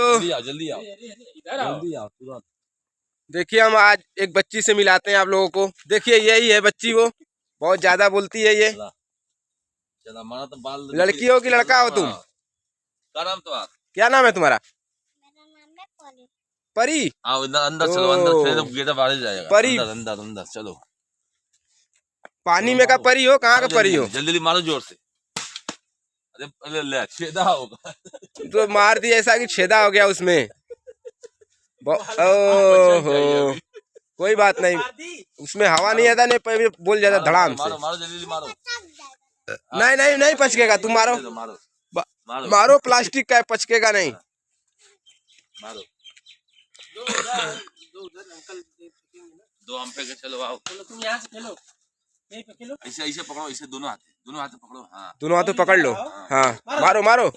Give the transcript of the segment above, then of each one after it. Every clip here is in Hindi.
तो जल्दी आओ तुरंत। देखिए हम आज एक बच्ची से मिलाते हैं आप लोगों को। देखिए यही है बच्ची, वो बहुत ज्यादा बोलती है। ये चला मारा तो बाल लड़की हो कि लड़का हो तुम? क्या नाम तो क्या नाम है तुम्हारा? मेरा नाम है परी। परी? आओ अंदर चलो, अंदर गेट बाहर जाएगा। परी अंदर चलो। पानी में का परी हो? कहाँ का परी हो? जल्दी मारो जोर से। अरे ले छेदा होगा तो मार दिया ऐसा कि छेदा हो गया उसमें। ओहो कोई बात नहीं, उसमें हवा नहीं आता, नहीं बोल जाता धड़ाम से। मारो जल्दी मारो। नहीं पचकेगा, तुम मारो मारो, प्लास्टिक का है, पचकेगा नहीं। मारो दो हम पे चलो। आओ तुम यहाँ से खेलो, यहीं पे खेलो। ऐसे पकड़ो, ऐसे दोनों हाथ पकड़ो। हाँ दोनों हाथों पकड़ लो। हाँ मारो।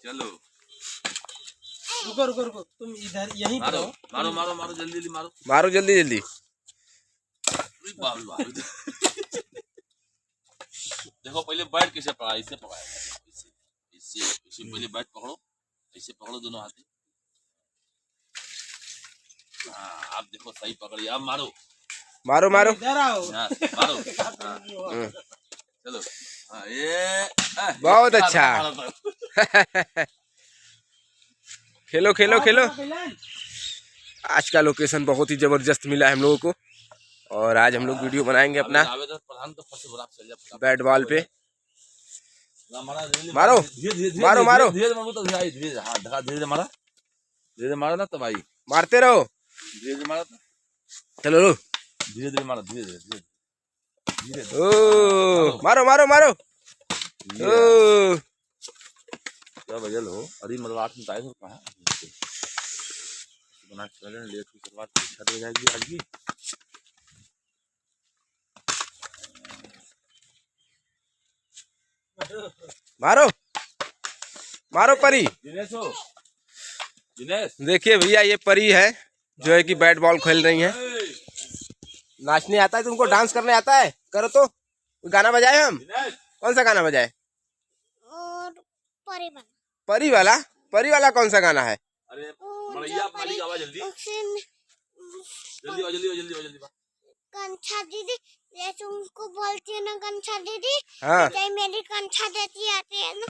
चलो रुको तुम इधर यहीं मारो जल्दी। देखो पहले बैट कैसे पकड़ा, इससे पकड़ा, इसे पहले बैट पकड़ो, ऐसे पकड़ो दोनों हाथ। आप देखो सही पकड़ी, आप मारो इधर आओ। मारो चलो। ये बहुत अच्छा। खेलो। आज का लोकेशन बहुत ही जबरदस्त मिला है हम लोगों को, और आज हम लोग वीडियो बनाएंगे अपना बैट बॉल पे। मारो धीरे मारो ना तो भाई मारते रहो। धीरे मारो, चलो धीरे मारो, धीरे ओ मारो ओ क्या बजे लो। अरे मतलब 8 मिनट आए तो कहाँ बना चले लेट की शुरुआत छत हो जाएगी आज की। मारो परी। दिनेश देखिए भैया ये परी है जो है कि बैट बॉल खेल रही है। नाचने आता है तुमको? डांस करने आता है? करो तो गाना बजाए हम। कौन सा गाना बजाए? और परी वाला कौन सा गाना है? अरे मालिक आवाज जल्दी कंछा दीदी, ये तुमको बोलती है ना कंछा दीदी। हाँ मेरी कंछा देती आती है ना,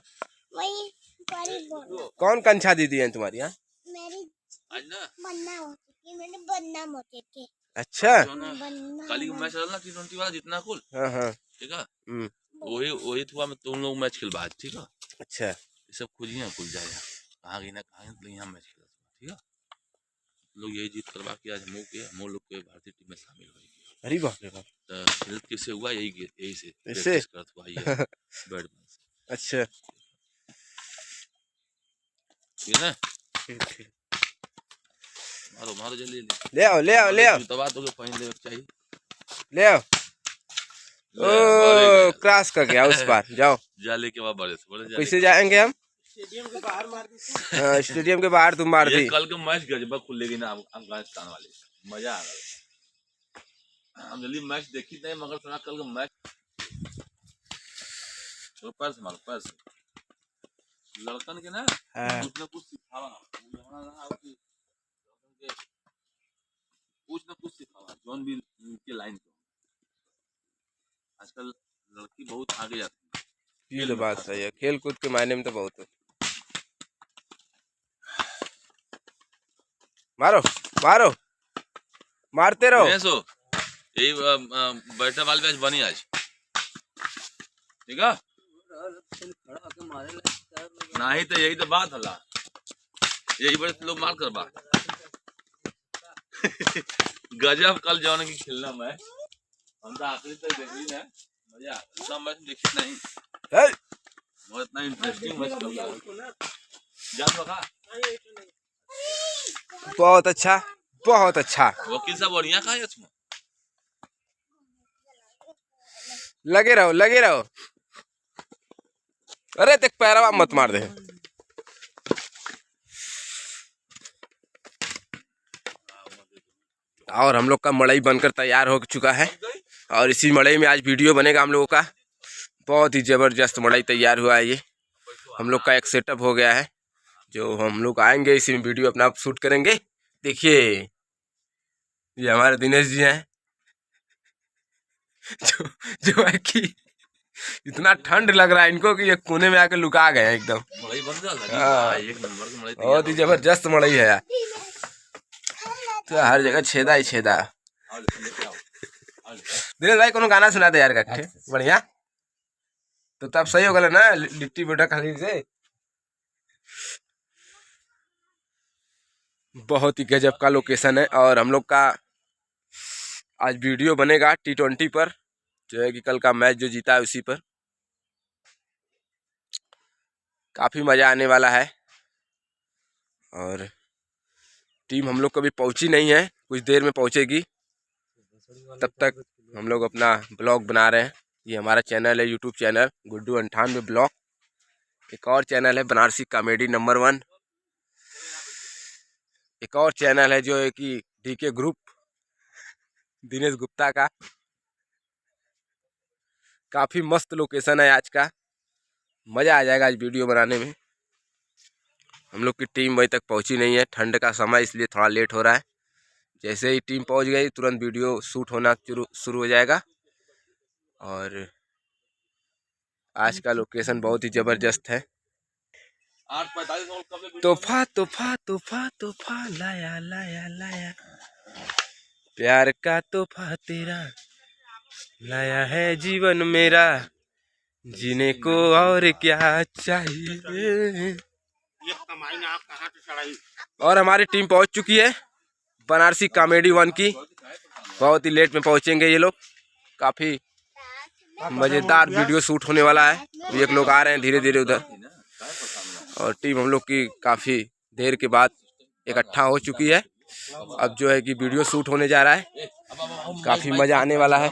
वही परी बोल। कौन कंछा दीदी है तुम्हारी? यहाँ मेरी बनना होती थी। अच्छा कल मैच चल ना T20 वाला जितना कुल। हाँ ठीक है, वही हुआ में तुम लोग मैच खेलवा। ठीक है, अच्छा ये सब खुद ही खुल जाएगा। कहाँ गई ना कहाँ यहाँ मैच खेला। ठीक है, लोग यही जीत करवा के आज हम लोग को भारतीय टीम में शामिल हो। अरे बाप रे बाप। तो हेल्थ कैसे हुआ? यही से इससे हुआ ये बैट बॉल से। अच्छा ठीक है, ठीक। मारो जल्दी ले आओ दबा तो पहन ले चाहिए। ले आओ। ओ क्रॉस कर गया उस पार। जाओ जाले के बाद बड़े कैसे जाएंगे हम? स्टेडियम के बाहर मार दी। हाँ स्टेडियम के बाहर तुम मार दी। कल के मैच गजब खुलेगी ना अफगानिस्तान वाले, मजा आ रहा। हम जल्दी मैच देखी नहीं, मगर थोड़ा कल का मैच तो पैर से मारो, पैर से लड़कन के ना कुछ न कुछ सिखावा। जौन भी के लाइन पे आजकल लड़की बहुत आगे जाती है। ये तो बात सही है, खेल कूद के मायने में तो बहुत है। मारते रहो। यही बैठने वाले मैच बनी आज। ठीक है, नहीं तो यही तो बात हला, यही बड़े लोग मार कर बात। गजब कल जौन की खेलना मैच, हम तो आखिरी तक देख ली ना, मजा इतना मैच देखी नहीं, और इतना इंटरेस्टिंग मैच लगा। बहुत अच्छा। वकील साहब बढ़िया कहा है उसमें। लगे रहो। अरे देख पैरवा मत मार दे। और हम लोग का मड़ई बनकर तैयार हो चुका है, और इसी मड़ई में आज वीडियो बनेगा हम लोगों का। बहुत ही ज़बरदस्त मड़ई तैयार हुआ है। ये हम लोग का एक सेटअप हो गया है, जो हम लोग आएंगे इसी में वीडियो अपना शूट करेंगे। देखिए ये हमारे दिनेश जी हैं जो जो है कि इतना ठंड लग रहा है इनको कि ये कोने में आके लुका गए हैं एकदम। मड़ई बन जाता हाँ। है, एक नंबर की मड़ई बहुत ही जबरदस्त मड़ई है यार, तो हर जगह छेदा ही छेदा। दिनेश भाई कोनो गाना सुना दे यार कट्ठे बढ़िया, तो तब सही हो गया ना लिट्टी बेटा खाली से। बहुत ही गजब का लोकेशन है और हम लोग का आज वीडियो बनेगा T20 पर, जो है कि कल का मैच जो जीता है उसी पर। काफ़ी मज़ा आने वाला है और टीम हम लोग कभी पहुंची नहीं है, कुछ देर में पहुंचेगी। तब तक हम लोग अपना ब्लॉग बना रहे हैं। ये हमारा चैनल है यूट्यूब चैनल गुड्डू 98 ब्लॉग। एक और चैनल है बनारसी कॉमेडी नंबर 1। एक और चैनल है जो है कि DK ग्रुप दिनेश गुप्ता का। काफ़ी मस्त लोकेशन है आज का, मज़ा आ जाएगा आज वीडियो बनाने में। हम लोग की टीम वहीं तक पहुंची नहीं है, ठंड का समय इसलिए थोड़ा लेट हो रहा है। जैसे ही टीम पहुंच गई तुरंत वीडियो शूट होना शुरू हो जाएगा। और आज का लोकेशन बहुत ही ज़बरदस्त है। 8:45 तोहफा तोहफा तोहफा तोहफा लाया लाया लाया, प्यार का तोहफा तेरा लाया है जीवन मेरा, जीने को और क्या चाहिए। और हमारी टीम पहुंच चुकी है बनारसी कॉमेडी 1 की। बहुत ही लेट में पहुंचेंगे ये लोग, काफ़ी मज़ेदार वीडियो शूट होने वाला है। एक लोग आ रहे हैं धीरे धीरे उधर, और टीम हम लोग की काफ़ी देर के बाद इकट्ठा हो चुकी है। अब जो है कि वीडियो शूट होने जा रहा है, काफ़ी मज़ा आने वाला है।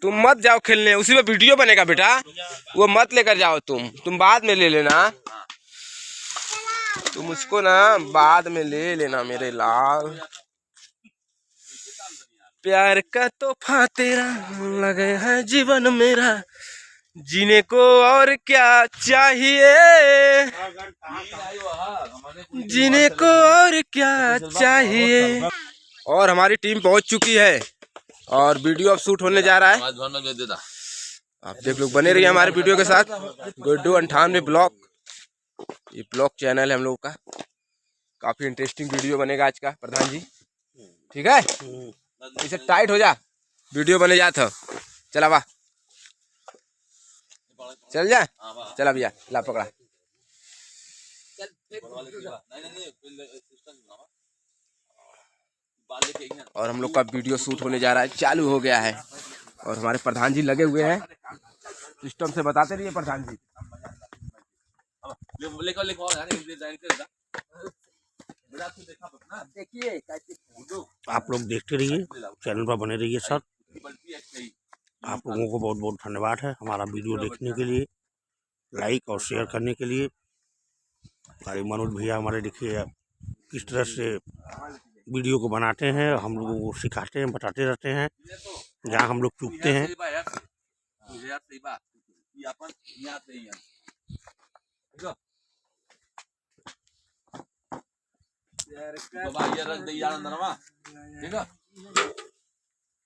तुम मत जाओ खेलने, उसी में वीडियो बनेगा बेटा, वो मत लेकर जाओ तुम बाद में ले लेना। तुम उसको ना बाद में ले लेना मेरे लाल। प्यार का तोहफा तेरा लगे है जीवन मेरा, जीने को और क्या चाहिए, जीने को और क्या चाहिए। और हमारी टीम पहुंच चुकी है और वीडियो अब शूट होने जा रहा है। आप देख लोग बने रहिए हमारे वीडियो के साथ। गुड्डू 98 ब्लॉग, ये ब्लॉग चैनल है हम लोग का। काफ़ी इंटरेस्टिंग वीडियो बनेगा आज का प्रधान जी, ठीक है। इसे टाइट हो जा, वीडियो बने जा था। चला वाह, चल जा, चला भैया ला पकड़ा। और हम लोग का वीडियो शूट होने जा रहा है, चालू हो गया है। और हमारे प्रधान जी लगे हुए हैं, सिस्टम से बताते रहिए प्रधान जी। आप लोग देखते रहिए, चैनल पर बने रहिए सर। आप लोगों को बहुत बहुत धन्यवाद है हमारा वीडियो देखने के लिए, लाइक और शेयर करने के लिए। हमारे मनोज भैया हमारे देखिए किस तरह से वीडियो को बनाते हैं, हम लोगों को सिखाते हैं, बताते रहते हैं जहाँ हम लोग चूकते हैं।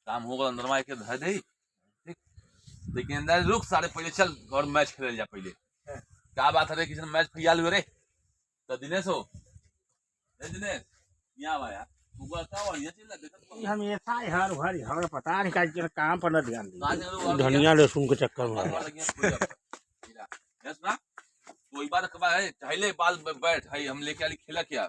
काम होगा अंदरमा के धर दे, लेकिन अंदर रुक सारे पहले चल और मैच खेल जा पहले। क्या बात है किसी ने मैच फैल हुए रे, तो दिनेश हो दिनेश यहाँ आया हमेशा हर भर हर पता नहीं का काम पर न ध्यान दे, धनिया लहसुन के चक्कर में तो एक बार है चाहे बाल बैठ है हम लेके आली खेला क्या,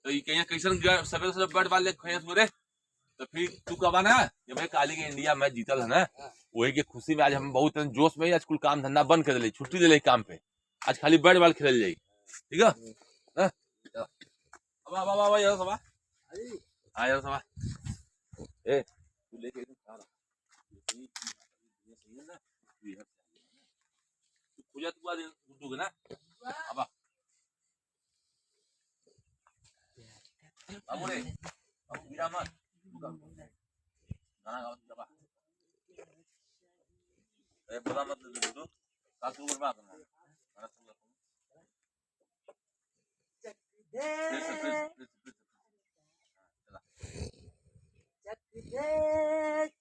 तो ये कहीं कैसन सवेरे सवेरे बैट बाल लेके खेस रे, तो फिर तू कब आना ये भाई काली के इंडिया मैच जीतल है ना, वही के खुशी में आज हम बहुत जोश में आज कुल काम धंधा बंद कर दिले, छुट्टी दिले काम पे, आज खाली बैट बॉल खेल जाई, ठीक है। अब यार सभा आ यार सभा ए तू लेके खा रहा पूजा तू आज उठोगे ना। अब अब रे अब गिरा मत गाना गाओ बोला मत गुड्डू का शुरू करवा करना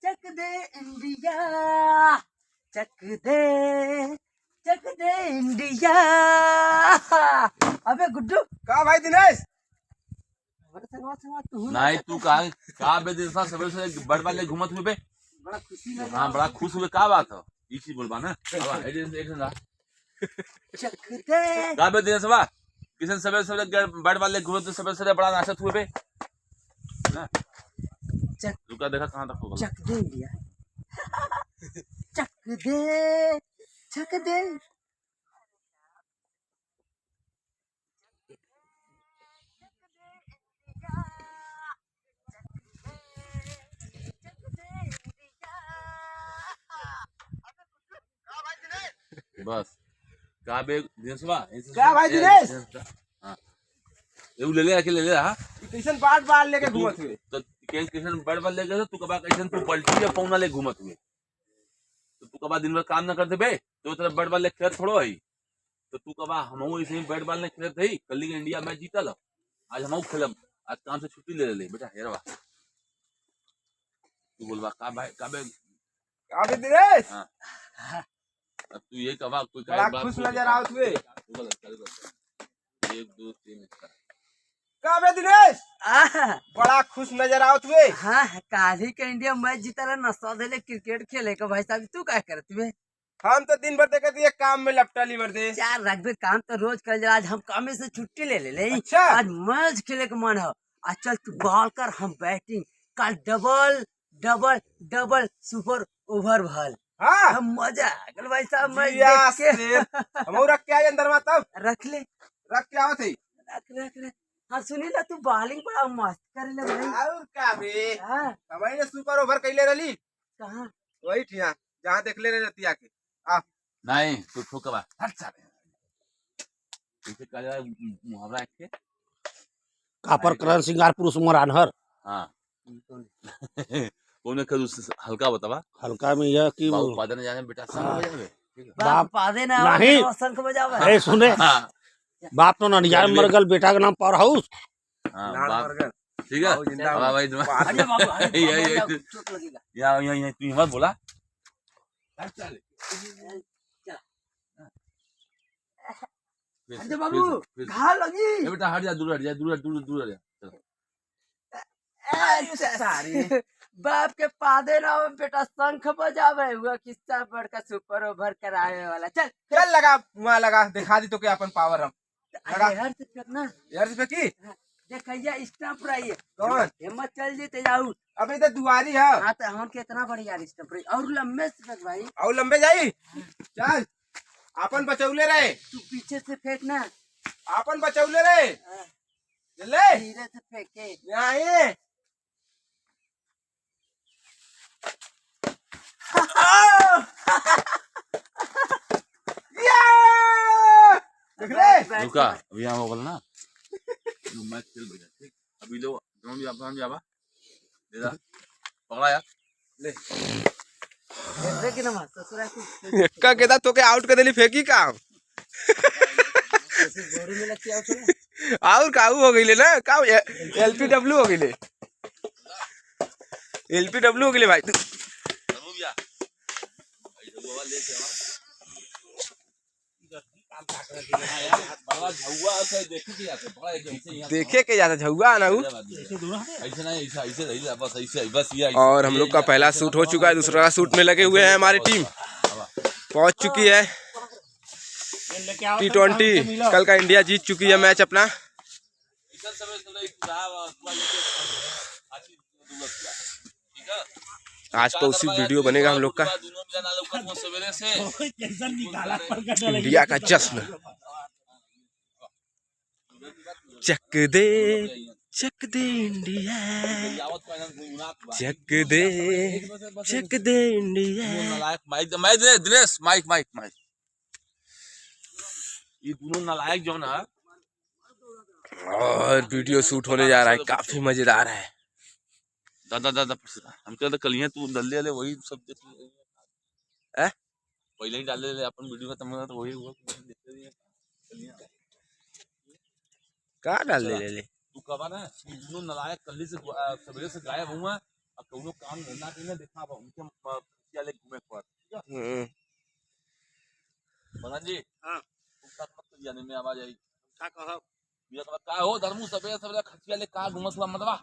चक दे इंडिया, चक दे इंडिया। अबे गुड्डू का भाई दिनेश नहीं तू का बे दिन सवेरे से बड़ वाले घूमत हुए बे बड़ा खुशी लगा। हाँ बड़ा खुश हुए का बात है ये चीज बोलबा ना चक दे का बे दिन सबा किसन सवेरे सवेरे बड़ वाले घूमत सवेरे सवेरे बड़ा नाशत हुए बे ना चक रुका देखा कहां तक होगा चक दे इंडिया, चक दे। बस का बे दिन सबा क्या भाई दिनेश? हां ये ले ले हां किशन बार लेके घूमत हुए तो किशन बड़ वाले लेके तू कबा किशन तू पलटी या पौना ले घूमत हुए तो तू कबा दिन भर काम ना करते बे तो तेरा बड़ वाले खेत थोड़ो है तो तू कबा हमहू ऐसे ही बड़ वाले खेत है कल के इंडिया मैच जीतल आज हमहू खेलब आज काम से छुट्टी ले ले बेटा हेरवा तू बोलबा का भाई का बे दिनेश हां अब तू ये कबा कोई बड़ा खुश नजर आवत हुए 1 2 3 का बे दिनेश बड़ा खुश नजर आवत हुए। हाँ काल ही का इंडिया मैच जीता नशा देले क्रिकेट खेले का भाई साहब। तू क्या करत बे? हम तो दिन भर देखते ये काम में लपटली मरदे यार रखबे काम तो रोज कर जा। आज हम काम से छुट्टी ले ले अच्छा। आज मैच खेले का मन है। आज चल तू बॉल कर हम बैटिंग कल double double double super over भल हाँ हम मजा आ गल भाई साहब। मैच जिया देख के शेर। हम रख के आए अंदर में तब रख ले रख के आवत है रख ले। हाँ सुनी ना तू बॉलिंग बड़ा मस्त करे ले भाई। और का बे हाँ हमारे सुपर ओवर कैले रही कहाँ वही ठिया जहाँ देख ले रहती आके आ नहीं तू ठोकबा हट साले इसे काला मुहावरा है कापर करण सिंगार पुरुष मरानहर। हां कौन है हल्का बतावा हल्का में यह कि उत्पादन जाने बेटा सब हो जावे ठीक है बाप पादे ना नहीं। शंख बजावा अरे सुने हां बाप तो ननियार मरगल बेटा का नाम पावर हाउस। हां लाल बाप बर्गर ठीक है आओ जिंदाबाद। वाह भाई अरे बाबू अरे ये बाबू, चोट लगेगा। यहाँ तू मत बोला हट साले अरे बाबू घा लगी। ये बेटा हट जा दूर हट जा दूर हट जा सारी बाप के पादे ना हो बेटा शंख बजावे हुआ किस्सा बड़का सुपर ओवर करावे वाला। चल चल लगा वहाँ लगा दिखा दी तो क्या अपन पावर हम लगा। अरे हर से करना यार पे की देखैया स्टंप रही है कौन हिम्मत चल जीते जाऊ। अभी तो दुआरी है हाँ तो हम कितना बढ़िया स्टंप रही और लंबे से फेंक भाई। और लंबे जाई चल अपन बचौले रहे तू पीछे से फेंकना अपन बचौले रहे ले धीरे से फेंके। यहाँ आइए देख ले रुका अभी यहाँ होगा ना मैच खेल बेटा ठीक अभी लो जोन भी आप जावा दे दा पकड़ा यार ले देख ना ससुरा को का केदा तो के आउट कर देली फेंकी का गोरी में लगती आओ और काऊ हो गईले ना का एलपीडब्ल्यू हो गईले एलपीडब्ल्यू हो गईले भाई चलो भैया भाई तो गोवा लेके आवा बड़ा झुआ से देखे के आते बड़ा ऐसे यहां देखे के जाता झुआ ना ऐसे नहीं ऐसे रही बस ये और हम लोग का पहला शूट हो चुका है दूसरा शूट में लगे हुए हैं हमारी टीम पहुंच चुकी है T20 कल का इंडिया जीत चुकी है मैच अपना। आज तो उसी वीडियो बनेगा हम लोग का इंडिया का जश्न। चक दे इंडिया चक दे इंडिया। माइक दे दिनेश माइक ये दोनों नालायक जो ना और वीडियो शूट होने जा रहा है काफी मजेदार है। दादा हम कहते कलियां तू दल्ले वाले वही सब देख पहले ही डाल दे अपन वीडियो का तमन्ना तो वही हुआ देखते रहिए चलिए कहाँ डाल ले ले तू कबा ना दोनों नलायक कल्ली से सवेरे से गायब हुआ अब दोनों काम धंधा के लिए देखा उनके ले घूमे पर मदन जी हाँ। मत जाने में आवाज आई क्या कहो ये का हो धर्मू सवेरे सवेरे खचिया ले का घुमसला मतवा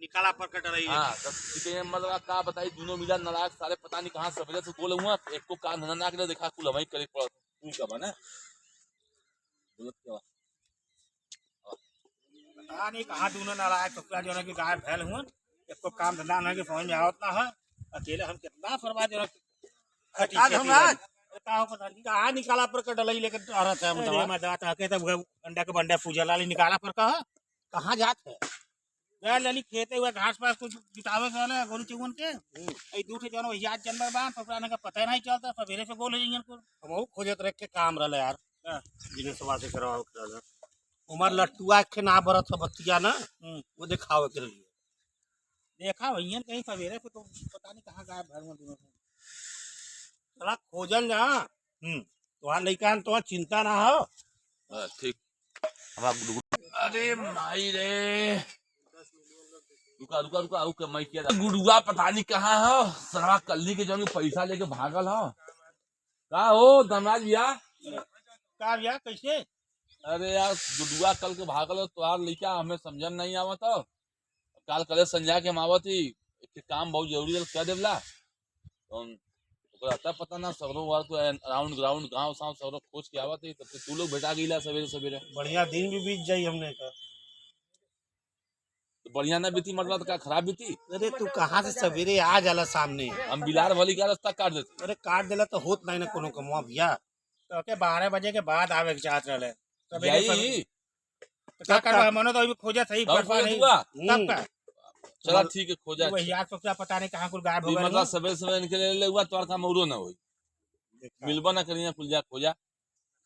निकाला पर कट रही है। हाँ तो मतलब का बताई दोनों मिला नाराज सारे पता नहीं कहाँ सवेरे से बोले हुआ एक को काम धंधा के लिए देखा कुल हमारी करे पड़ा तू कब ना पता नहीं कहाँ दोनों नालायक ससुरा जो है कि गाय फैल हुआ इसको काम धंधा नहीं कि समझ में आवत ना है अकेले हम कितना फरवा जो कहाँ निकाला पर कट डलई लेकर आ रहा था मैं जाता है तब अंडा के बंडा पूजा लाली निकाला पर कहाँ जात है गया लाली खेते हुए घास पास कुछ जुटावे के ना गोलू चुगन के आई दूठे जनो याद जनबर बान पकड़ाने का पता नहीं चलता सवेरे से गोल इंजन को हम खोजत रख के काम रहले यार जिने सवा से करवाओ करा उमर लट्टुआ के ना बरत बतिया ना वो दिखावे के लिए देखा भैया कहीं सवेरे से तो पता नहीं कहाँ गायब घर में दोनों थोड़ा खोजन जा तो लइका तो चिंता ना हो ठीक अरे माई रे रुका रुका रुका रुका मैं किया गुड़ुआ पता नहीं कहाँ हो सरा कल्ली के जो पैसा लेके भागल हो का हो धनराज भैया का भैया कैसे अरे यार गुडुआ कल के भागल हो तोहार लइका हमें समझन नहीं आवत हो काल कले संजय के मावत ही एक काम बहुत जरूरी है क्या देवला तो आता पता ना सगरो वार तो अराउंड ग्राउंड गांव साव सगरो खोज के आवत है तब तू लोग बेटा गईला सवेरे सवेरे बढ़िया दिन भी बीत जाई हमने का तो बढ़िया ना बीती मतलब तो क्या खराब बीती अरे तू कहाँ से सवेरे आ जाला सामने हम बिलार वाली का रास्ता काट देते अरे काट देला तो होत नहीं ना कोनो कमवा भैया तो के 12 बजे के बाद आवे के चाहत रहले यही तो क्या करवा मनो तो अभी खोजा सही पड़वा नहीं तब का चला ठीक है खोजा वही यार सोचा पता नहीं कहाँ कुल गायब हो गए मतलब सवेरे सवेरे निकले ले हुआ तो का मौरो ना होई मिलबा ना करिया कुल जा खोजा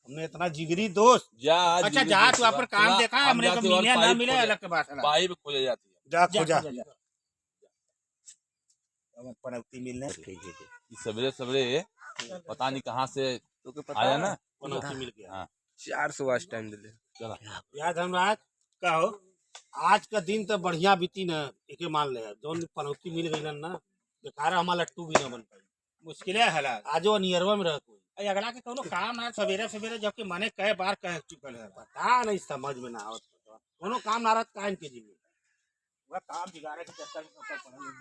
हमने इतना जिगरी दोस्त जा अच्छा जा तू अपन काम देखा हमने को मिले ना मिले अलग के बात है पाइप खोजा जाती है जा खोजा हम पनौती मिलने ठीक है सवेरे सवेरे पता नहीं कहाँ से आया ना पनौती मिल गया हाँ 400 आज टाइम दे चला याद धनराज का हो आज का दिन तो बढ़िया बीती ना एके मान ले जोन पनौती मिल गई ना बेकार हमारा लट्टू भी ना बन पाई मुश्किल है हालात आज वो नियरवा में रह कोई अगला के कोनो काम ना सवेरे सवेरे जबकि मने कई बार कह चुकल है पता नहीं समझ में ना आवत कोनो काम ना रहत काइन के जीवन वह काम बिगाड़े के चक्कर में